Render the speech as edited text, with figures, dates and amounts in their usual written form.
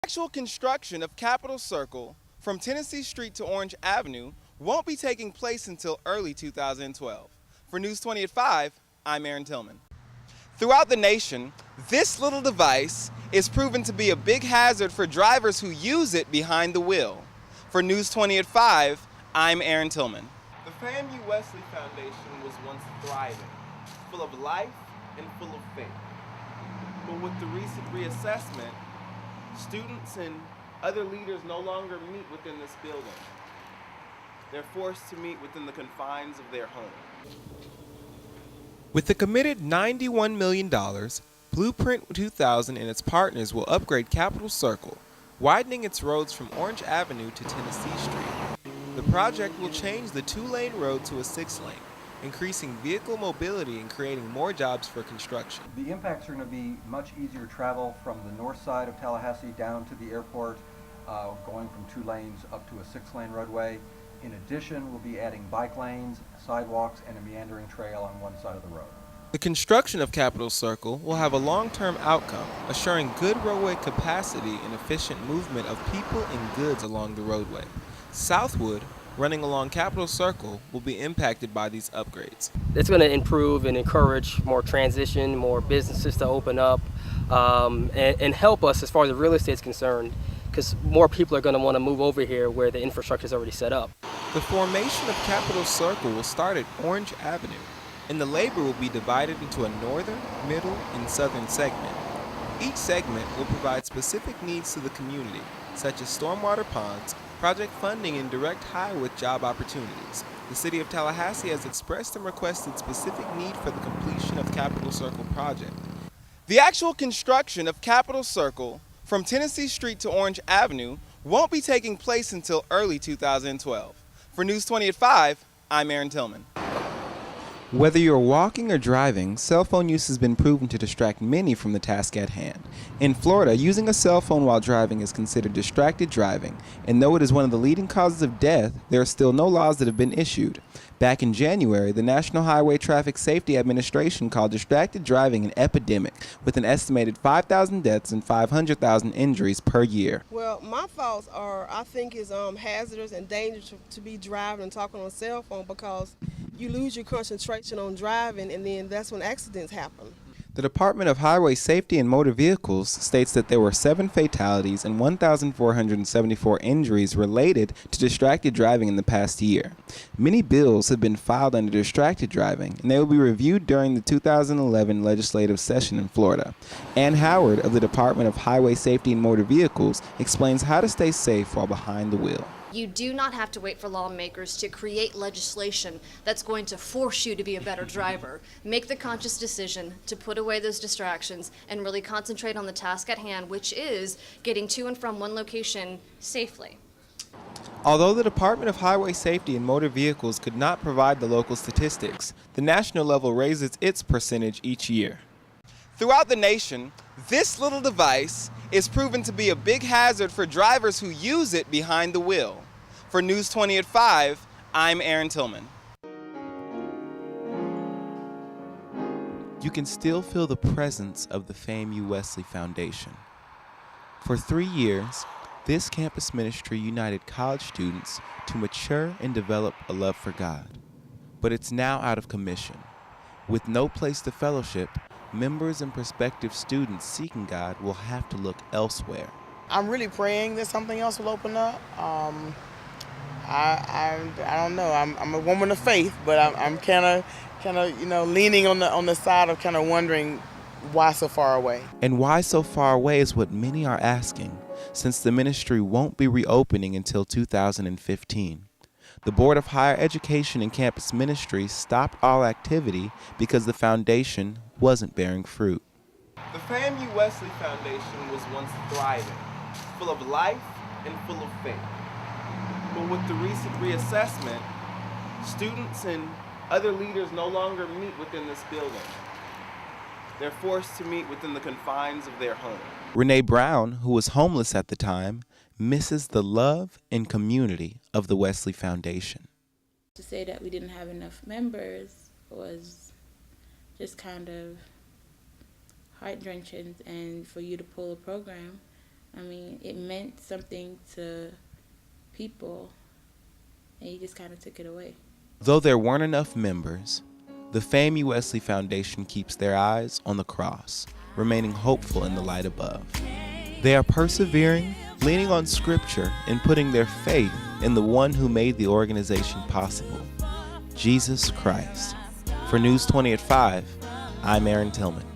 Actual construction of Capitol Circle from Tennessee Street to Orange Avenue won't be taking place until early 2012. For News 20 at 5, I'm Aaron Tillman. Throughout the nation, this little device is proven to be a big hazard for drivers who use it behind the wheel. For News 20 at 5, I'm Aaron Tillman. The FAMU Wesley Foundation was once thriving, full of life and full of faith. But with the recent reassessment, students and other leaders no longer meet within this building. They're forced to meet within the confines of their home. With the committed $91 million, Blueprint 2000 and its partners will upgrade Capitol Circle, widening its roads from Orange Avenue to Tennessee Street. The project will change the two-lane road to a six-lane, increasing vehicle mobility and creating more jobs for construction. The impacts are going to be much easier travel from the north side of Tallahassee down to the airport, going from 2 lanes up to a 6-lane roadway. In addition, we'll be adding bike lanes, sidewalks, and a meandering trail on one side of the road. The construction of Capitol Circle will have a long-term outcome, assuring good roadway capacity and efficient movement of people and goods along the roadway. Southwood, running along Capitol Circle, will be impacted by these upgrades. It's going to improve and encourage more transition, more businesses to open up, and help us as far as the real estate is concerned, because more people are going to want to move over here where the infrastructure is already set up. The formation of Capitol Circle will start at Orange Avenue, and the labor will be divided into a northern, middle, and southern segment. Each segment will provide specific needs to the community, such as stormwater ponds, project funding, and direct hire with job opportunities. The City of Tallahassee has expressed and requested specific need for the completion of Capitol Circle project. The actual construction of Capitol Circle from Tennessee Street to Orange Avenue won't be taking place until early 2012. For News 20 at 5, I'm Aaron Tillman. Whether you're walking or driving, cell phone use has been proven to distract many from the task at hand. In Florida, using a cell phone while driving is considered distracted driving, and though it is one of the leading causes of death, there are still no laws that have been issued. Back in January, the National Highway Traffic Safety Administration called distracted driving an epidemic, with an estimated 5,000 deaths and 500,000 injuries per year. Well, my thoughts are, I think it's hazardous and dangerous to be driving and talking on a cell phone, because you lose your concentration on driving, and then that's when accidents happen. The Department of Highway Safety and Motor Vehicles states that there were 7 fatalities and 1,474 injuries related to distracted driving in the past year. Many bills have been filed under distracted driving, and they will be reviewed during the 2011 legislative session in Florida. Ann Howard of the Department of Highway Safety and Motor Vehicles explains how to stay safe while behind the wheel. You do not have to wait for lawmakers to create legislation that's going to force you to be a better driver. Make the conscious decision to put away those distractions and really concentrate on the task at hand, which is getting to and from one location safely. Although the Department of Highway Safety and Motor Vehicles could not provide the local statistics, the national level raises its percentage each year. Throughout the nation, this little device is proven to be a big hazard for drivers who use it behind the wheel. For News 20 at 5, I'm Aaron Tillman. You can still feel the presence of the FAMU Wesley Foundation. For 3 years, this campus ministry united college students to mature and develop a love for God. But it's now out of commission. With no place to fellowship, members and prospective students seeking God will have to look elsewhere. I'm really praying that something else will open up. I don't know. I'm a woman of faith, but I'm kind of leaning on the side of kind of wondering why so far away. And why so far away is what many are asking, since the ministry won't be reopening until 2015. The Board of Higher Education and Campus Ministry stopped all activity because the foundation wasn't bearing fruit. The FAMU Wesley Foundation was once thriving, full of life and full of faith. But with the recent reassessment, students and other leaders no longer meet within this building. They're forced to meet within the confines of their home. Renee Brown, who was homeless at the time, misses the love and community of the Wesley Foundation. To say that we didn't have enough members was just kind of heart-wrenching, and for you to pull a program I mean, it meant something to people, and he just kind of took it away. Though there weren't enough members, the FAMU Wesley Foundation keeps their eyes on the cross, remaining hopeful in the light above. They are persevering, leaning on Scripture, and putting their faith in the one who made the organization possible, Jesus Christ. For News 20 at 5, I'm Aaron Tillman.